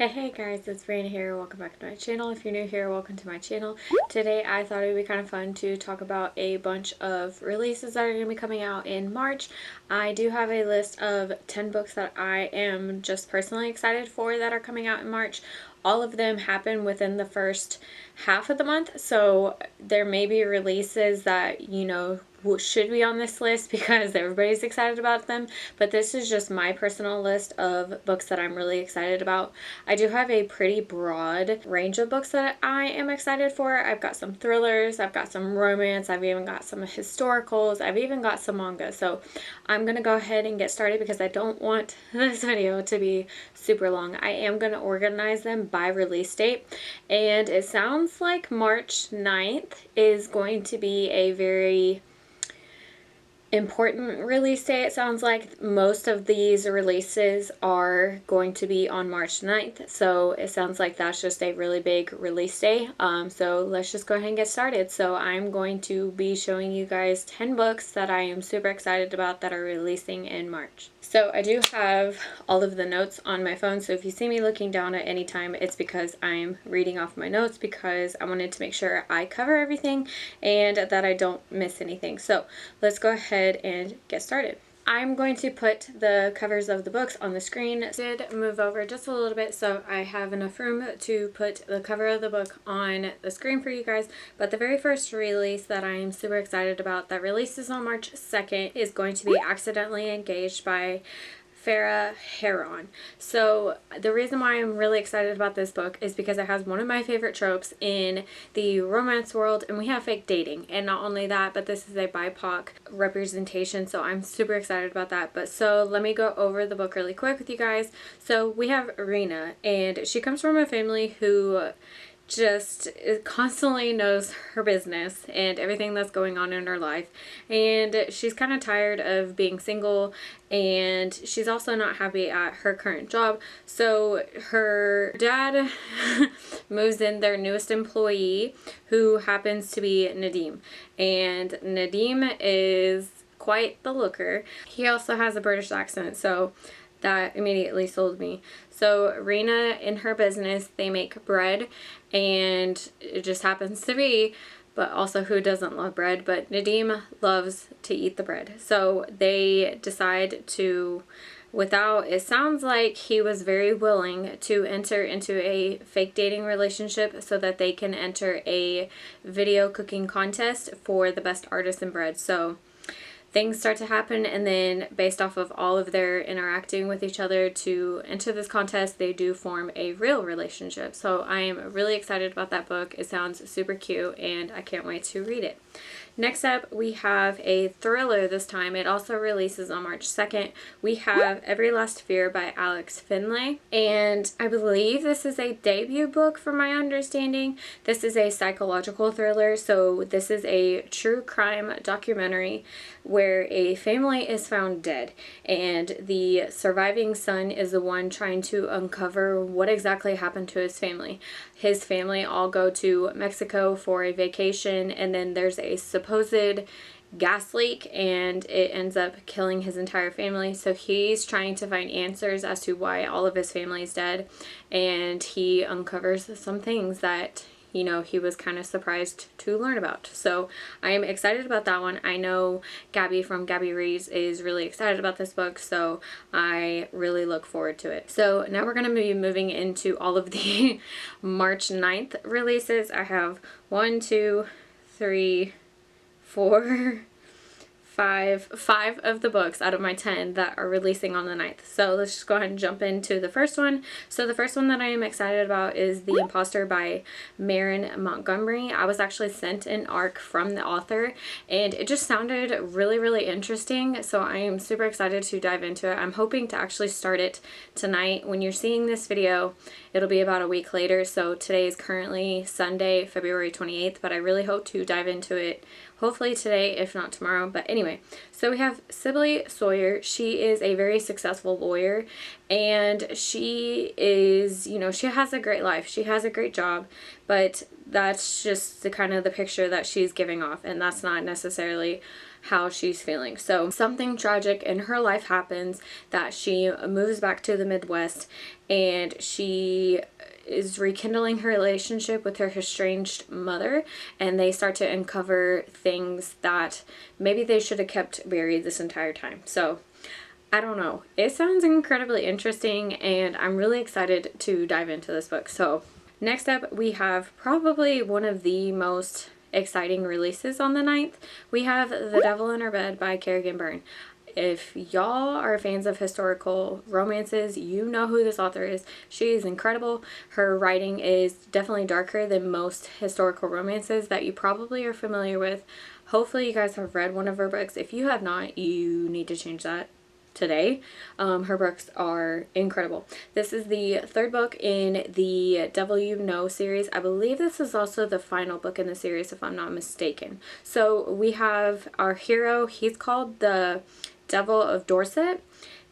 Hey guys, it's Raina here. Welcome back to my channel. If you're new here, welcome to my channel. Today I thought it would be kind of fun to talk about a bunch of releases that are going to be coming out in March. I do have a list of 10 books that I am just personally excited for that are coming out in March. All of them happen within the first half of the month, so there may be releases that, should be on this list because everybody's excited about them, but this is just my personal list of books that I'm really excited about. I do have a pretty broad range of books that I am excited for. I've got some thrillers, I've got some romance, I've even got some historicals, I've even got some manga. So I'm gonna go ahead and get started because I don't want this video to be super long. I am gonna organize them by release date, and it sounds like March 9th is going to be a very important release day. It sounds like most of these releases are going to be on March 9th, so it sounds like that's just a really big release day. So let's just go ahead and get started. So I'm going to be showing you guys 10 books that I am super excited about that are releasing in March. So I do have all of the notes on my phone, so if you see me looking down at any time, it's because I'm reading off my notes because I wanted to make sure I cover everything and that I don't miss anything. So let's go ahead and get started. I'm going to put the covers of the books on the screen. I did move over just a little bit so I have enough room to put the cover of the book on the screen for you guys. But the very first release that I'm super excited about that releases on March 2nd is going to be Accidentally Engaged by Farah Heron. So the reason why I'm really excited about this book is because it has one of my favorite tropes in the romance world, and we have fake dating. And not only that, but this is a BIPOC representation, so I'm super excited about that. But so let me go over the book really quick with you guys. So we have Rena, and she comes from a family who just constantly knows her business and everything that's going on in her life, and she's kind of tired of being single, and she's also not happy at her current job. So her dad moves in their newest employee, who happens to be Nadim, and Nadim is quite the looker. He also has a British accent, so that immediately sold me. So Rena, in her business, they make bread, and it just happens to be, but also who doesn't love bread, but Nadim loves to eat the bread. So they decide to, it sounds like he was very willing to enter into a fake dating relationship so that they can enter a video cooking contest for the best artist in bread. So things start to happen, and then based off of all of their interacting with each other to enter this contest, they do form a real relationship. So I am really excited about that book. It sounds super cute, and I can't wait to read it. Next up, we have a thriller this time. It also releases on March 2nd. We have Every Last Fear by Alex Finlay, and I believe this is a debut book from my understanding. This is a psychological thriller, so this is a true crime documentary where a family is found dead, and the surviving son is the one trying to uncover what exactly happened to his family. His family all go to Mexico for a vacation, and then there's a supposed gas leak, and it ends up killing his entire family. So he's trying to find answers as to why all of his family is dead, and he uncovers some things that he was kind of surprised to learn about. So I am excited about that one. I know Gabby from Gabby Reads is really excited about this book, so I really look forward to it. So now we're going to be moving into all of the March 9th releases. I have 1, 2, 3, 4, 5 of the books out of my 10 that are releasing on the 9th. So let's just go ahead and jump into the first one. So the first one that I am excited about is The Imposter by Marin Montgomery. I was actually sent an ARC from the author, and it just sounded really, really interesting. So I am super excited to dive into it. I'm hoping to actually start it tonight. When you're seeing this video, it'll be about a week later. So today is currently Sunday, February 28th, but I really hope to dive into it hopefully today, if not tomorrow. But anyway, Anyway, so we have Sibylle Sawyer. She is a very successful lawyer, and she is, you know, she has a great life. She has a great job, but that's just the kind of the picture that she's giving off, and that's not necessarily how she's feeling. So something tragic in her life happens that she moves back to the Midwest, and she is rekindling her relationship with her estranged mother, and they start to uncover things that maybe they should have kept buried this entire time. So I don't know. It sounds incredibly interesting, and I'm really excited to dive into this book. So next up, we have probably one of the most exciting releases on the 9th. We have The Devil in Her Bed by Kerrigan Byrne. If y'all are fans of historical romances, you know who this author is. She is incredible. Her writing is definitely darker than most historical romances that you probably are familiar with. Hopefully you guys have read one of her books. If you have not, you need to change that today. Her books are incredible. This is the 3rd book in the Devil You Know series. I believe this is also the final book in the series, if I'm not mistaken. So we have our hero. He's called the Devil of Dorset,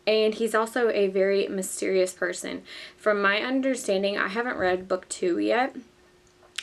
and he's also a very mysterious person. From my understanding, I haven't read book 2 yet,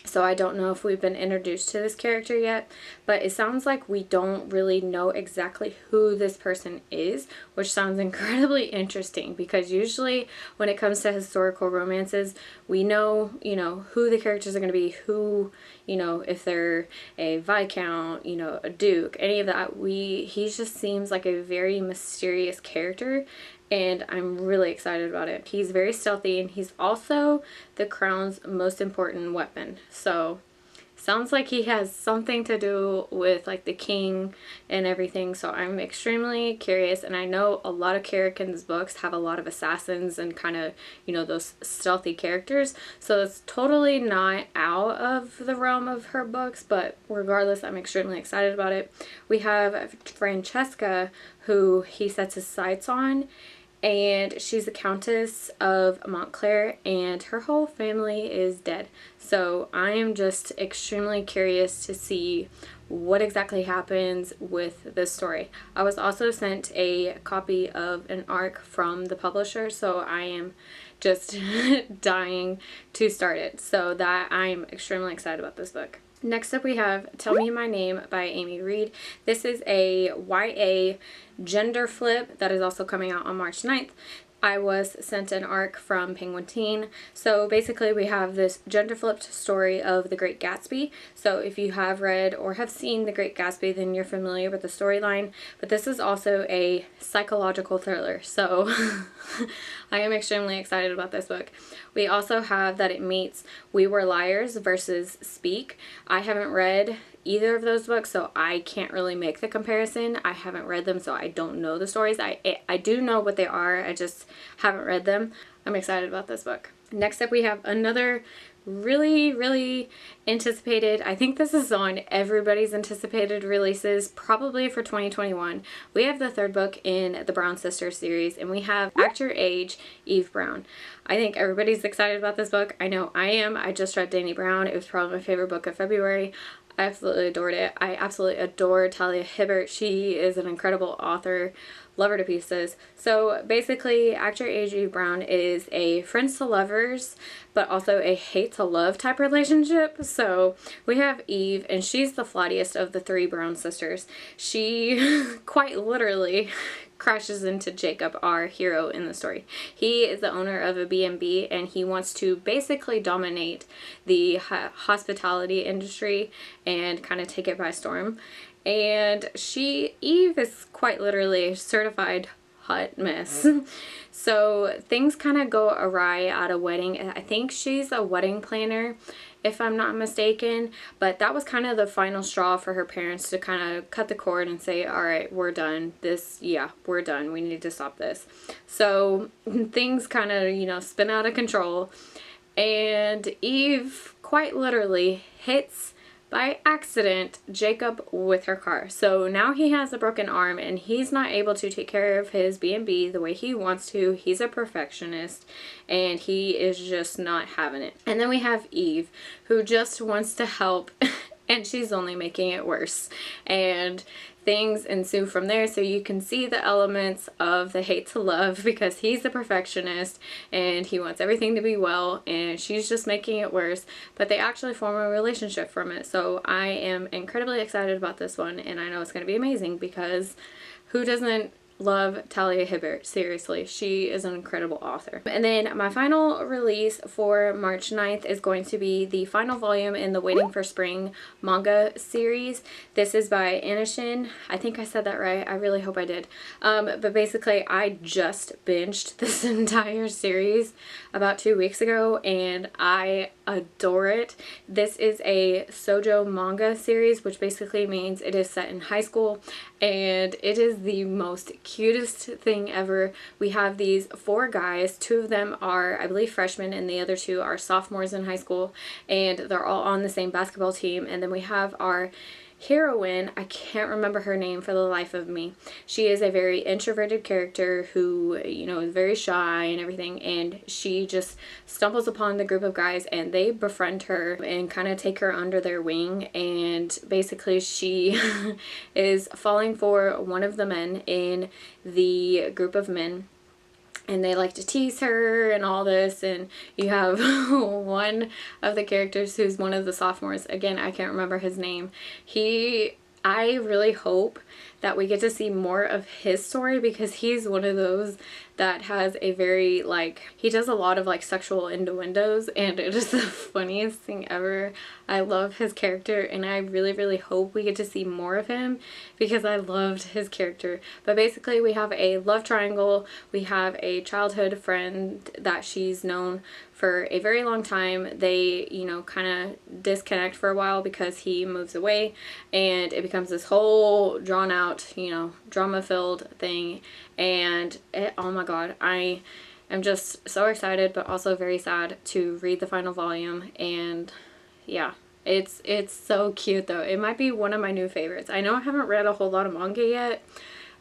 so I don't know if we've been introduced to this character yet, but it sounds like we don't really know exactly who this person is, which sounds incredibly interesting, because usually when it comes to historical romances, we know, you know, who the characters are going to be, who, you know, if they're a viscount, you know, a duke, any of that. He just seems like a very mysterious character, and I'm really excited about it. He's very stealthy, and he's also the crown's most important weapon. So sounds like he has something to do with like the king and everything. So I'm extremely curious, and I know a lot of Kerrigan's books have a lot of assassins and kind of, you know, those stealthy characters. So it's totally not out of the realm of her books, but regardless, I'm extremely excited about it. We have Francesca, who he sets his sights on, and she's the Countess of Montclair, and her whole family is dead. So I am just extremely curious to see what exactly happens with this story. I was also sent a copy of an arc from the publisher, so I am just dying to start it. So that I'm extremely excited about this book. Next up, we have Tell Me My Name by Amy Reed. This is a YA gender flip that is also coming out on March 9th. I was sent an arc from Penguin Teen. So basically we have this gender flipped story of The Great Gatsby. So if you have read or have seen The Great Gatsby, then you're familiar with the storyline. But this is also a psychological thriller. So I am extremely excited about this book. We also have That It Meets We Were Liars versus Speak. I haven't read either of those books, so I can't really make the comparison. I haven't read them, so I don't know the stories. I do know what they are, I just haven't read them. I'm excited about this book. Next up, we have another really anticipated, I think this is on everybody's anticipated releases probably for 2021. We have the 3rd book in the Brown Sisters series, and we have Act Your Age, Eve Brown. I think everybody's excited about this book. I know I am. I just read Dani Brown. It was probably my favorite book of February. I absolutely adored it. I absolutely adore Talia Hibbert. She is an incredible author. Love her to pieces. So basically, Act Your Age, Eve Brown is a friends to lovers, but also a hate to love type relationship. So we have Eve, and she's the flightiest of the 3 Brown sisters. She quite literally crashes into Jacob, our hero in the story. He is the owner of a B&B, and he wants to basically dominate the hospitality industry and kind of take it by storm. And Eve is quite literally a certified hot mess. So things kind of go awry at a wedding. I think she's a wedding planner, if I'm not mistaken, but that was kind of the final straw for her parents to kind of cut the cord and say, all right, we're done. We're done. We need to stop this. So things kind of, you know, spin out of control, and Eve quite literally hits by accident Jacob with her car. So now he has a broken arm, and he's not able to take care of his B&B the way he wants to. He's a perfectionist, and he is just not having it. And then we have Eve, who just wants to help and she's only making it worse. And things ensue from there, so you can see the elements of the hate to love, because he's a perfectionist and he wants everything to be well, and she's just making it worse, but they actually form a relationship from it. So I am incredibly excited about this one, and I know it's going to be amazing, because who doesn't love Talia Hibbert? Seriously, she is an incredible author. And then my final release for March 9th is going to be the final volume in the Waiting for Spring manga series. This is by Attribution. I think I said that right. I really hope I did. But basically, I just binged this entire series about 2 weeks ago, and I adore it. This is a shoujo manga series, which basically means it is set in high school, and it is the most cutest thing ever. We have these 4 guys. 2 of them are, I believe, freshmen, and the other 2 are sophomores in high school, and they're all on the same basketball team. And then we have our heroine, I can't remember her name for the life of me. She is a very introverted character who, you know, is very shy and everything, and she just stumbles upon the group of guys, and they befriend her and kind of take her under their wing. And basically she is falling for one of the men in the group of men, and they like to tease her and all this. And you have one of the characters who's one of the sophomores. Again, I can't remember his name. I really hope that we get to see more of his story, because he's one of those that has a very, like, he does a lot of like sexual innuendos, and it is the funniest thing ever. I love his character, and I really, really hope we get to see more of him, because I loved his character. But basically, we have a love triangle. We have a childhood friend that she's known for a very long time. They, you know, kind of disconnect for a while because he moves away, and it becomes this whole drawn out, you know, drama filled thing. And oh my god, I am just so excited, but also very sad to read the final volume. And yeah, it's so cute though. It might be one of my new favorites. I know I haven't read a whole lot of manga yet,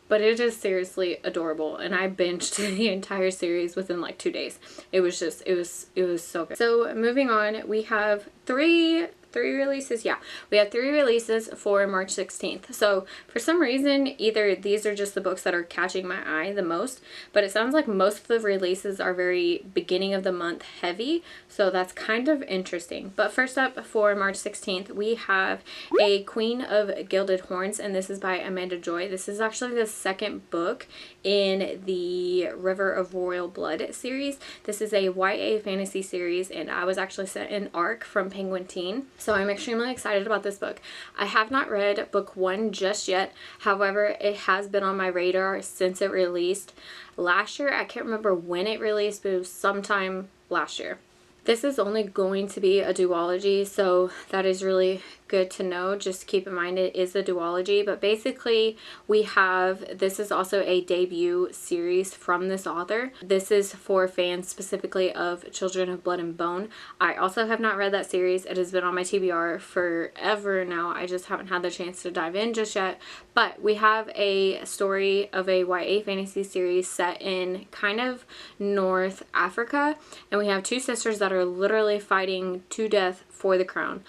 but it is seriously adorable, and I binged the entire series within like 2 days. It was just, it was so good. So moving on, we have three releases. Yeah, we have 3 releases for March 16th. So for some reason, either these are just the books that are catching my eye the most, but it sounds like most of the releases are very beginning of the month heavy, so that's kind of interesting. But first up, for March 16th, we have A Queen of Gilded Horns, and this is by Amanda Joy. This is actually the second book in the River of Royal Blood series. This is a YA fantasy series, and I was actually sent an ARC from Penguin Teen. So I'm extremely excited about this book. I have not read book 1 just yet. However, it has been on my radar since it released last year. I can't remember when it released, but it was sometime last year. This is only going to be a duology, so that is really good to know. Just keep in mind it is a duology, but basically we have, this is also a debut series from this author. This is for fans specifically of Children of Blood and Bone. I also have not read that series. It has been on my TBR forever now. I just haven't had the chance to dive in just yet. But we have a story of a YA fantasy series set in kind of North Africa, and we have 2 sisters that are literally fighting to death for the crown.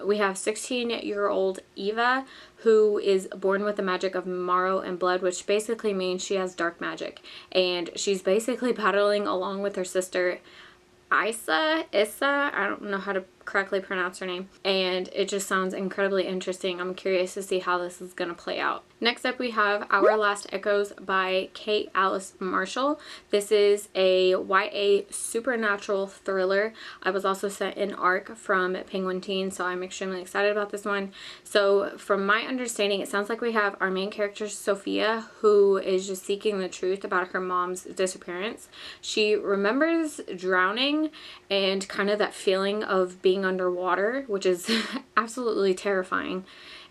We have 16-year-old Eva, who is born with the magic of marrow and blood, which basically means she has dark magic, and she's basically battling along with her sister Issa, I don't know how to correctly pronounce her name, and it just sounds incredibly interesting. I'm curious to see how this is going to play out. Next up, we have Our Last Echoes by Kate Alice Marshall. This is a YA supernatural thriller. I was also sent an ARC from Penguin Teen, so I'm extremely excited about this one. So from my understanding, it sounds like we have our main character, Sophia, who is just seeking the truth about her mom's disappearance. She remembers drowning and kind of that feeling of being underwater, which is absolutely terrifying.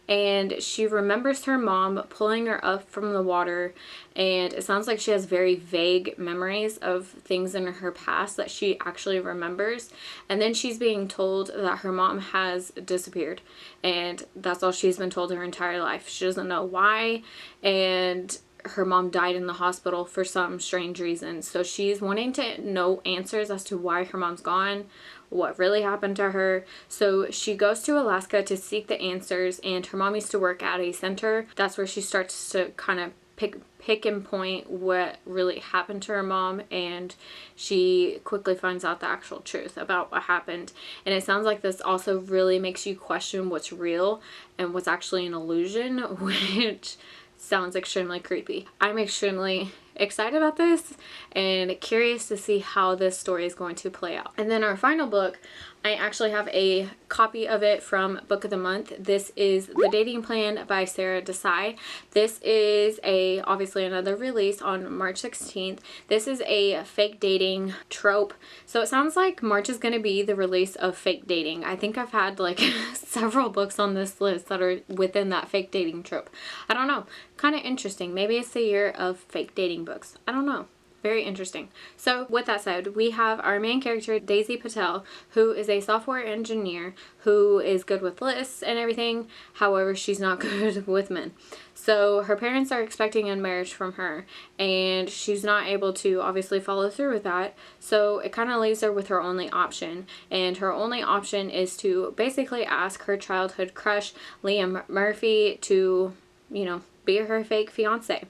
And she remembers her mom pulling her up from the water, and it sounds like she has very vague memories of things in her past that she actually remembers. And then she's being told that her mom has disappeared, and that's all she's been told her entire life. She doesn't know why, and her mom died in the hospital for some strange reason. So she's wanting to know answers as to why her mom's gone, what really happened to her. So she goes to Alaska to seek the answers, and her mom used to work at a center. That's where she starts to kind of pick and point what really happened to her mom, and she quickly finds out the actual truth about what happened. And it sounds like this also really makes you question what's real and what's actually an illusion, which sounds extremely creepy. I'm extremely excited about this and curious to see how this story is going to play out. And then our final book, I actually have a copy of it from Book of the Month. This is The Dating Plan by Sarah Desai. This is obviously another release on March 16th. This is a fake dating trope. So it sounds like March is going to be the release of fake dating. I think I've had like several books on this list that are within that fake dating trope. I don't know. Kind of interesting. Maybe it's the year of fake dating books. I don't know. Very interesting. So with that said, we have our main character, Daisy Patel, who is a software engineer who is good with lists and everything. However, she's not good with men. So her parents are expecting a marriage from her, and she's not able to obviously follow through with that. So it kind of leaves her with her only option. And her only option is to basically ask her childhood crush, Liam Murphy, to, you know, be her fake fiance.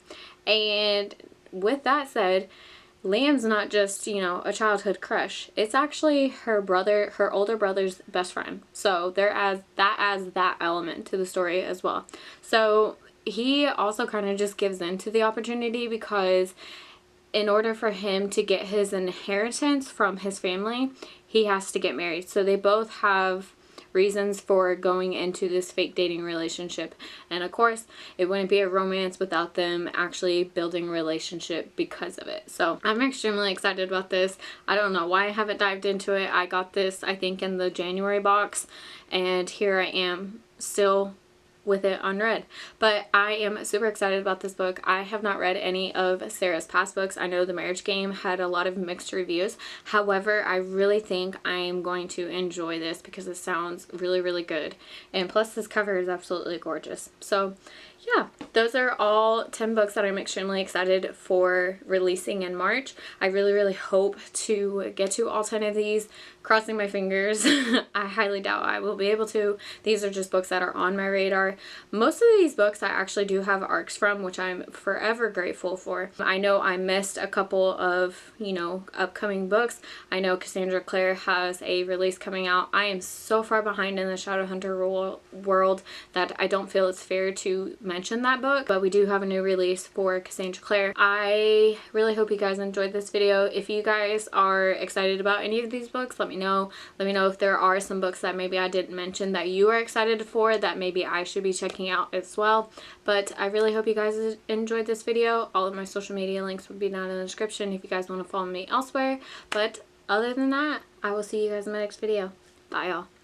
And with that said, Liam's not just, you know, a childhood crush. It's actually her older brother's best friend. So there adds that element to the story as well. So he also kind of just gives in to the opportunity, because in order for him to get his inheritance from his family, he has to get married. So they both have reasons for going into this fake dating relationship, and of course it wouldn't be a romance without them actually building a relationship because of it. So I'm extremely excited about this. I don't know why I haven't dived into it. I got this, I think, in the January box, and here I am still with it unread. But I am super excited about this book. I have not read any of Sarah's past books. I know The Marriage Game had a lot of mixed reviews. However, I really think I am going to enjoy this because it sounds really, really good. And plus this cover is absolutely gorgeous. So yeah, those are all 10 books that I'm extremely excited for releasing in March. I really, really hope to get to all 10 of these. Crossing my fingers. I highly doubt I will be able to. These are just books that are on my radar. Most of these books I actually do have arcs from, which I'm forever grateful for. I know I missed a couple of, you know, upcoming books. I know Cassandra Clare has a release coming out. I am so far behind in the Shadowhunter world that I don't feel it's fair to mention that book, but we do have a new release for Cassandra Clare. I really hope you guys enjoyed this video. If you guys are excited about any of these books, let me know. Let me know if there are some books that maybe I didn't mention that you are excited for that maybe I should be checking out as well. But I really hope you guys enjoyed this video. All of my social media links would be down in the description if you guys want to follow me elsewhere. But other than that, I will see you guys in my next video. Bye, y'all.